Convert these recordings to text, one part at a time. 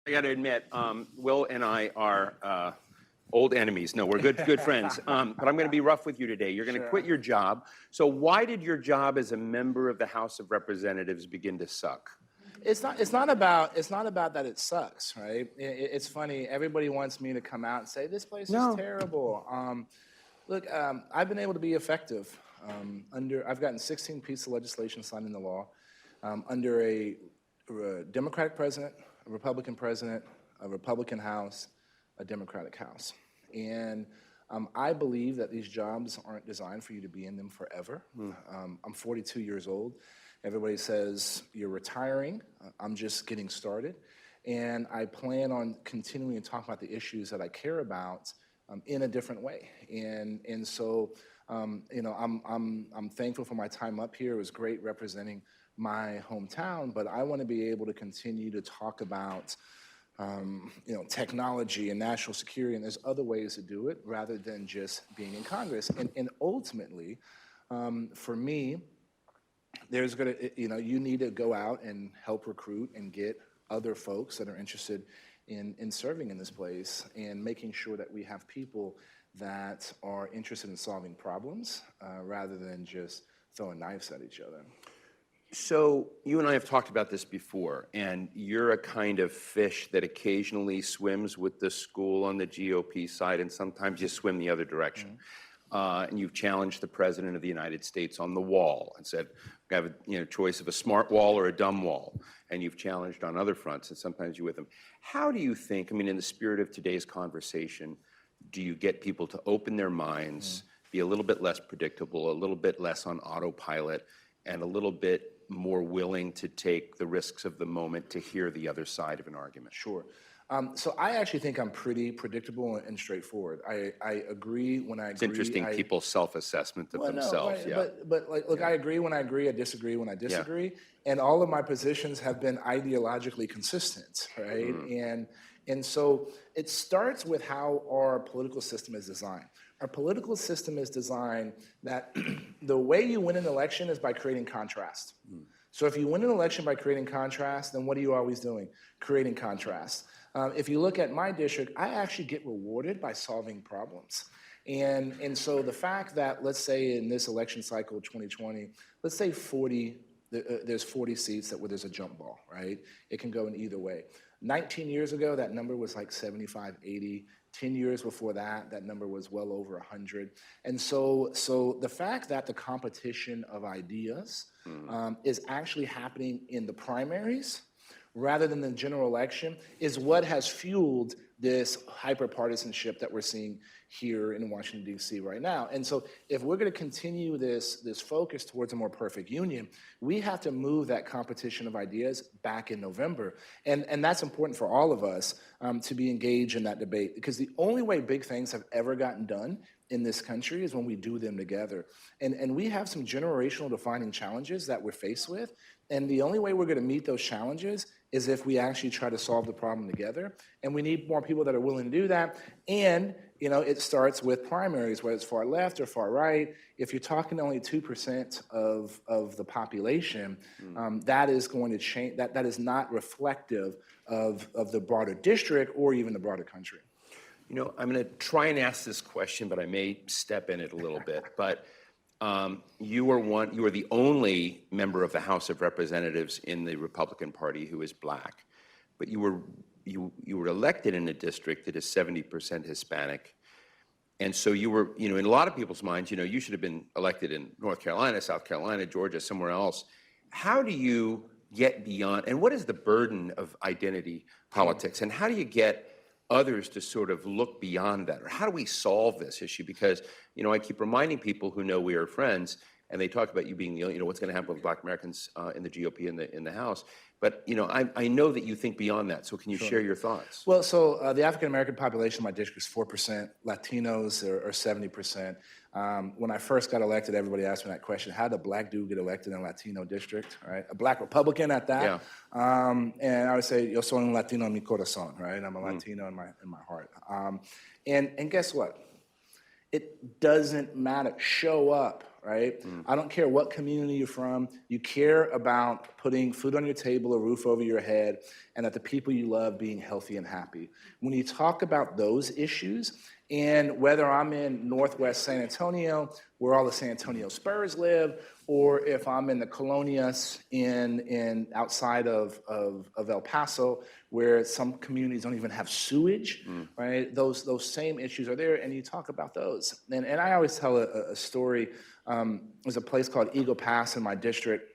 I got to admit, Will and I are old enemies. No, we're good friends. But I'm going to be rough with you today. You're going to quit your job. So why did your job as a member of the House of Representatives begin to suck? It's not about that it sucks, right? It's funny. Everybody wants me to come out and say this place is terrible. Look, I've been able to be effective. I've gotten 16 pieces of legislation signed into law under a Democratic president, a Republican president, a Republican House, a Democratic House. And I believe that these jobs aren't designed for you to be in them forever. I'm 42 years old. Everybody says you're retiring. I'm just getting started. And I plan on continuing to talk about the issues that I care about in a different way. And so, you know, I'm thankful for my time up here. It was great representing my hometown, but I want to be able to continue to talk about you know, technology and national security, and there's other ways to do it rather than just being in Congress. And ultimately, for me, there's gonna, you know, you need to go out and help recruit and get other folks that are interested in serving in this place and making sure that we have people that are interested in solving problems rather than just throwing knives at each other. So you and I have talked about this before, and you're a kind of fish that occasionally swims with the school on the GOP side, and sometimes you swim the other direction. And you've challenged the President of the United States on the wall and said, we have a choice of a smart wall or a dumb wall. And you've challenged on other fronts, and sometimes you're with them. How do you think, I mean, in the spirit of today's conversation, do you get people to open their minds, be a little bit less predictable, a little bit less on autopilot, and a little bit more willing to take the risks of the moment to hear the other side of an argument? Sure. So I actually think I'm pretty predictable and straightforward. I agree when I agree. It's interesting, people's self-assessment of themselves. Right, yeah. But like, look, I agree when I agree, I disagree when I disagree, and all of my positions have been ideologically consistent, right? And so it starts with how our political system is designed. Our political system is designed that the way you win an election is by creating contrast. So if you win an election by creating contrast, then what are you always doing? Creating contrast. If you look at my district, I actually get rewarded by solving problems. And so the fact that, let's say in this election cycle, 2020, let's say there's 40 seats where there's a jump ball, right? It can go in either way. 19 years ago, that number was like 75, 80. 10 years before that, that number was well over 100. And so the fact that the competition of ideas is actually happening in the primaries rather than the general election is what has fueled this hyper-partisanship that we're seeing here in Washington, D.C. right now. And so if we're going to continue this focus towards a more perfect union, we have to move that competition of ideas back in November. And that's important for all of us to be engaged in that debate, because the only way big things have ever gotten done in this country is when we do them together. And we have some generational defining challenges that we're faced with, and the only way we're going to meet those challenges is if we actually try to solve the problem together. And we need more people that are willing to do that. And, you know, it starts with primaries, whether it's far left or far right. If you're talking only 2% of the population, that is going to change. That is not reflective of the broader district or even the broader country. You know, I'm going to try and ask this question, but I may step in it a little bit. But you are the only member of the House of Representatives in the Republican Party who is black, but you were elected in a district that is 70% Hispanic, and so you were, you know, in a lot of people's minds, you know, you should have been elected in North Carolina, South Carolina, Georgia, somewhere else. How do you get beyond, and what is the burden of identity politics, and how do you get others to sort of look beyond that? Or how do we solve this issue? Because, you know, I keep reminding people who know we are friends, and they talk about you being the, you know, what's going to happen with Black Americans in the GOP in the House. But, you know, I know that you think beyond that. So can you share your thoughts? Well, so the African American population in my district is 4%. Latinos are 70%. When I first got elected, everybody asked me that question: how did a black dude get elected in a Latino district? Right, a black Republican at that. Yeah. And I would say, yo soy un Latino en mi corazón. Right, I'm a Latino in my heart. And guess what? It doesn't matter. Show up. right? I don't care what community you're from. You care about putting food on your table, a roof over your head, and that the people you love being healthy and happy. When you talk about those issues, and whether I'm in Northwest San Antonio, where all the San Antonio Spurs live, or if I'm in the Colonias in outside of El Paso, where some communities don't even have sewage, right? Those same issues are there, and you talk about those. And I always tell a story. There's a place called Eagle Pass in my district,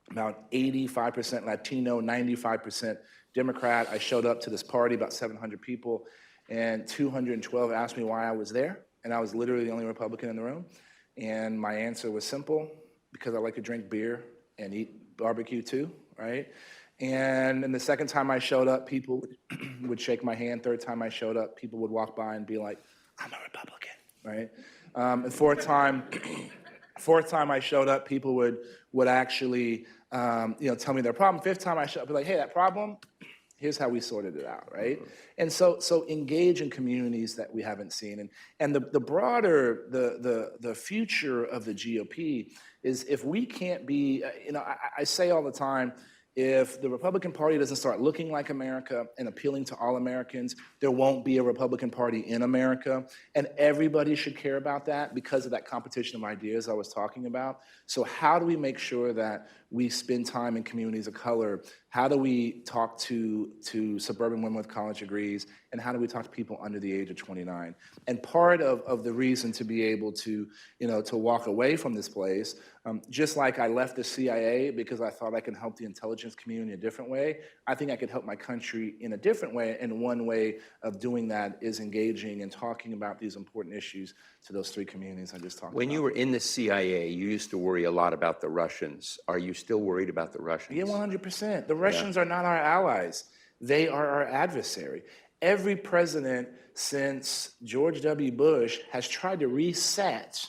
about 85% Latino, 95% Democrat. I showed up to this party, about 700 people, and 212 asked me why I was there, and I was literally the only Republican in the room. And my answer was simple, because I like to drink beer and eat barbecue too, right? And then the second time I showed up, people would shake my hand. Third time I showed up, people would walk by and be like, I'm a Republican, right? And fourth time I showed up, people would actually tell me their problem. Fifth time I showed up, be like, hey, that problem, here's how we sorted it out, right? And so engage in communities that we haven't seen. And the broader, the future of the GOP is if we can't be, I say all the time, if the Republican Party doesn't start looking like America and appealing to all Americans, there won't be a Republican Party in America. And everybody should care about that because of that competition of ideas I was talking about. So how do we make sure that we spend time in communities of color? How do we talk to suburban women with college degrees? And how do we talk to people under the age of 29? And part of the reason to be able to walk away from this place, just like I left the CIA because I thought I could help the intelligence community a different way, I think I could help my country in a different way. And one way of doing that is engaging and talking about these important issues to those three communities I just talked about. When you were in the CIA, you used to worry a lot about the Russians. Are you still worried about the Russians? Yeah, 100%. The Russians are not our allies. They are our adversary. Every president since George W. Bush has tried to reset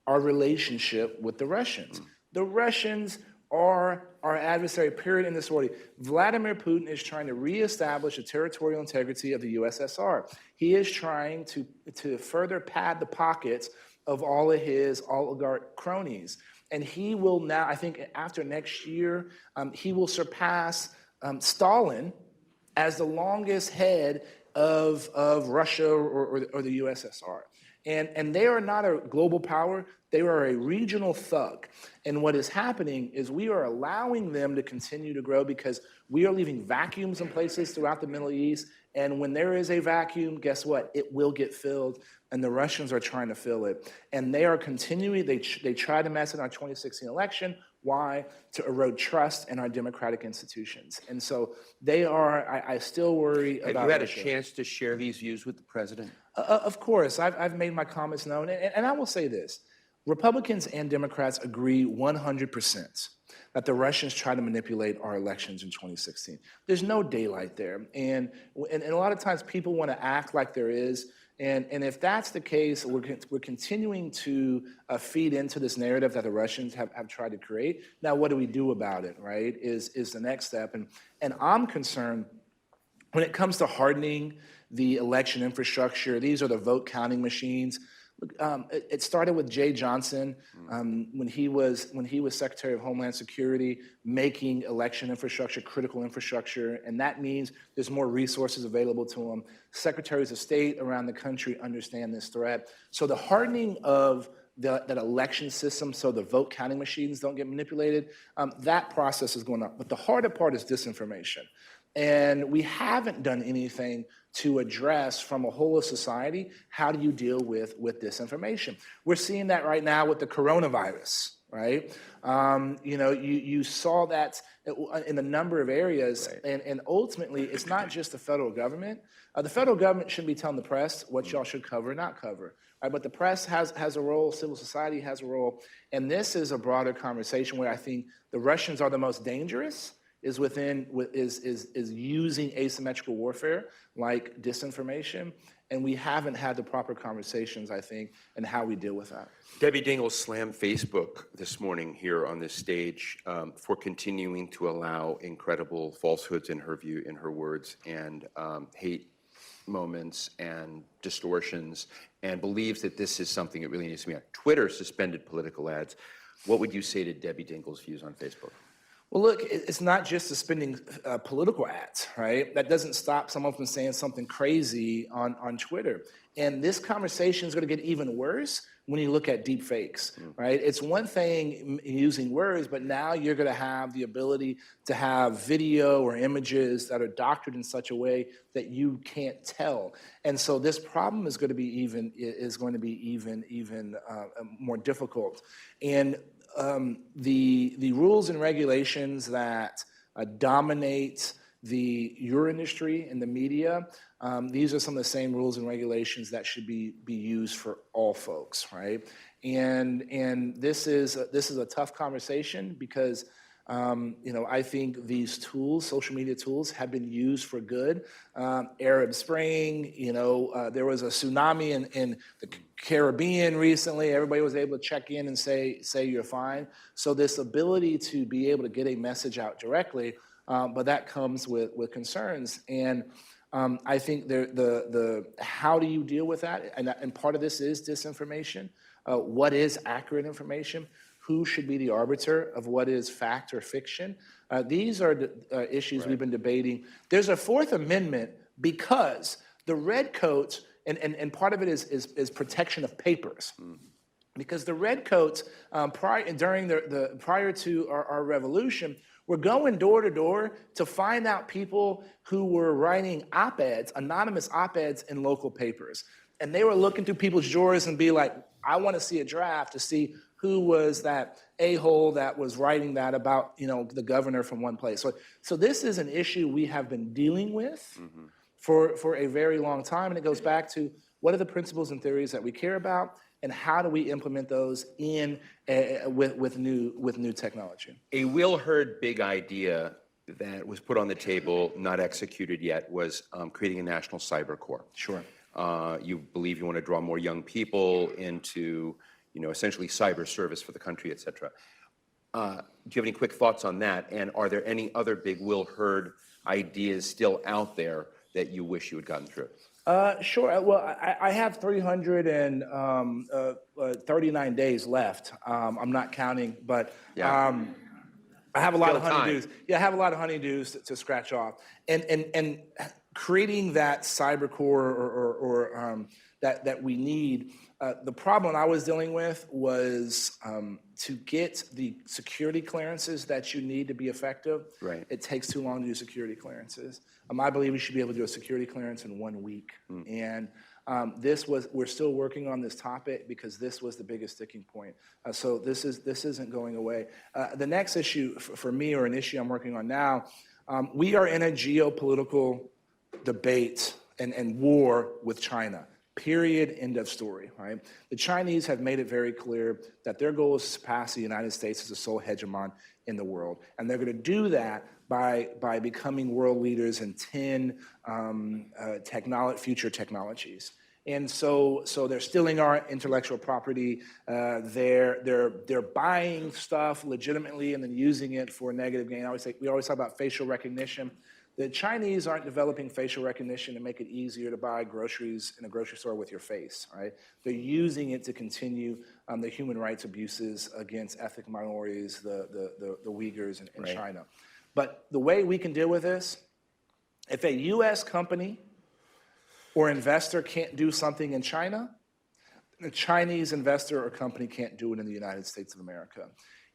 our relationship with the Russians. The Russians are our adversary, period, in this order. Vladimir Putin is trying to reestablish the territorial integrity of the USSR. He is trying to further pad the pockets of all of his oligarch cronies. And he will now, I think after next year, he will surpass Stalin as the longest head of Russia or the USSR. And they are not a global power, they are a regional thug. And what is happening is we are allowing them to continue to grow because we are leaving vacuums in places throughout the Middle East. And when there is a vacuum, guess what? It will get filled. And the Russians are trying to fill it. And they are continuing, they tried to mess in our 2016 election. Why? To erode trust in our democratic institutions. And so they are, I still worry about Have you had Russia. a chance to share these views with the president? Of course, I've made my comments known. And I will say this, Republicans and Democrats agree 100% that the Russians tried to manipulate our elections in 2016. There's no daylight there. And a lot of times people want to act like there is. And if that's the case, we're continuing to feed into this narrative that the Russians have tried to create. Now, what do we do about it, right, is the next step. And I'm concerned when it comes to hardening the election infrastructure. These are the vote counting machines. It started with Jay Johnson when he was Secretary of Homeland Security, making election infrastructure critical infrastructure, and that means there's more resources available to them. Secretaries of State around the country understand this threat. So the hardening of that election system so the vote counting machines don't get manipulated, that process is going on. But the harder part is disinformation. And we haven't done anything to address from a whole of society, how do you deal with disinformation? We're seeing that right now with the coronavirus, right? You saw that in a number of areas, right. And ultimately, it's not just the federal government. The federal government shouldn't be telling the press what y'all should cover or not cover, right? But the press has a role, civil society has a role, and this is a broader conversation where I think the Russians are the most dangerous, is using asymmetrical warfare like disinformation, and we haven't had the proper conversations, I think, in how we deal with that. Debbie Dingell slammed Facebook this morning here on this stage for continuing to allow incredible falsehoods, in her view, in her words, and hate moments and distortions and believes that this is something that really needs to be on. Twitter suspended political ads. What would you say to Debbie Dinkle's views on Facebook? Well, look, it's not just suspending political ads, right? That doesn't stop someone from saying something crazy on Twitter. And this conversation is going to get even worse when you look at deep fakes, right? It's one thing using words, but now you're going to have the ability to have video or images that are doctored in such a way that you can't tell. And so this problem is going to be even more difficult. And the rules and regulations that dominate your industry and the media, these are some of the same rules and regulations that should be used for all folks, right? And this is a tough conversation because I think these tools, social media tools, have been used for good. Arab Spring, there was a tsunami in the Caribbean recently. Everybody was able to check in and say you're fine. So this ability to be able to get a message out directly, but that comes with concerns. And I think the how do you deal with that? And part of this is disinformation. What is accurate information? Who should be the arbiter of what is fact or fiction? These are the issues we've been debating. There's a Fourth Amendment because the redcoats, and part of it is protection of papers. Because the redcoats, prior to our revolution, were going door to door to find out people who were writing op-eds, anonymous op-eds in local papers. And they were looking through people's drawers and be like, I want to see a draft to see who was that a-hole that was writing that about, the governor from one place. So this is an issue we have been dealing with for a very long time. And it goes back to what are the principles and theories that we care about, and how do we implement those with new technology? A Will Hurd big idea that was put on the table, not executed yet, was creating a national cyber corps. Sure. You believe you want to draw more young people into, essentially cyber service for the country, et cetera. Do you have any quick thoughts on that? And are there any other big Will Hurd ideas still out there that you wish you had gotten through? Sure. Well, I have 339 days left. I'm not counting, but I have a lot of honeydews. Yeah, I have a lot of honeydews to scratch off. And creating that cyber core or that we need. The problem I was dealing with was to get the security clearances that you need to be effective. Right. It takes too long to do security clearances. I believe we should be able to do a security clearance in 1 week. And we're still working on this topic because this was the biggest sticking point. So this isn't going away. The next issue for me, or an issue I'm working on now, we are in a geopolitical debate and war with China. Period, end of story, right? The Chinese have made it very clear that their goal is to surpass the United States as the sole hegemon in the world. And they're going to do that by becoming world leaders in 10 future technologies. And so they're stealing our intellectual property. They're buying stuff legitimately and then using it for negative gain. We always talk about facial recognition. The Chinese aren't developing facial recognition to make it easier to buy groceries in a grocery store with your face, right? They're using it to continue the human rights abuses against ethnic minorities, the Uyghurs in China. But the way we can deal with this, if a U.S. company or investor can't do something in China, a Chinese investor or company can't do it in the United States of America.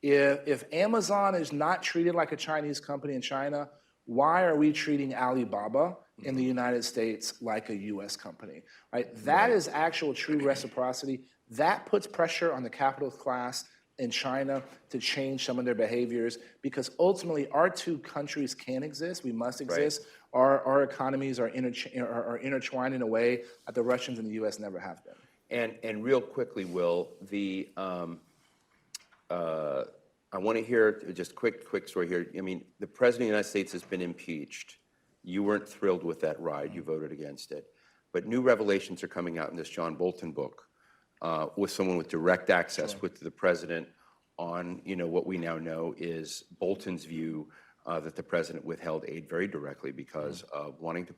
If Amazon is not treated like a Chinese company in China, why are we treating Alibaba in the United States like a U.S. company? Right? That is actual true reciprocity. That puts pressure on the capital class in China to change some of their behaviors, because ultimately our two countries can exist. We must exist. Right. Our economies are intertwined in a way that the Russians and the U.S. never have been. And real quickly, Will, I want to hear just quick story here. I mean, the President of the United States has been impeached. You weren't thrilled with that ride. You voted against it. But new revelations are coming out in this John Bolton book with someone with direct access with the President on, what we now know is Bolton's view that the president withheld aid very directly because of wanting to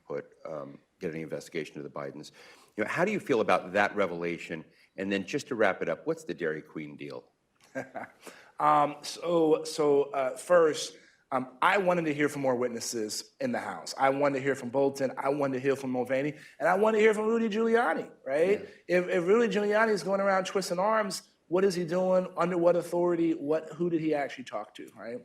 get an investigation of the Bidens. You know, how do you feel about that revelation? And then just to wrap it up, what's the Dairy Queen deal? First, I wanted to hear from more witnesses in the House. I wanted to hear from Bolton. I wanted to hear from Mulvaney. And I wanted to hear from Rudy Giuliani, right? Yeah. If Rudy Giuliani is going around twisting arms, what is he doing? Under what authority? Who did he actually talk to, right?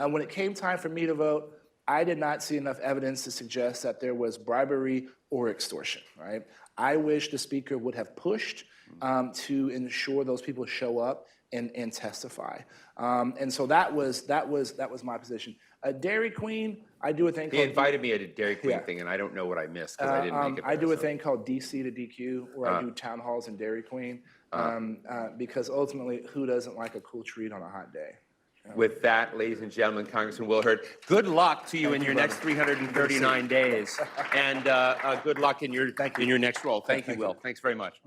When it came time for me to vote, I did not see enough evidence to suggest that there was bribery or extortion, right? I wish the Speaker would have pushed to ensure those people show up and testify. And so that was my position. Dairy Queen, I do a thing called... He invited me at a Dairy Queen thing, and I don't know what I missed because I didn't make it there. I do a thing called DC to DQ, where I do town halls in Dairy Queen, because ultimately, who doesn't like a cool treat on a hot day? With that, ladies and gentlemen, Congressman Will Hurd, good luck to you in your next 339 days, and good luck in your next role. Thank you, Will. Thanks very much.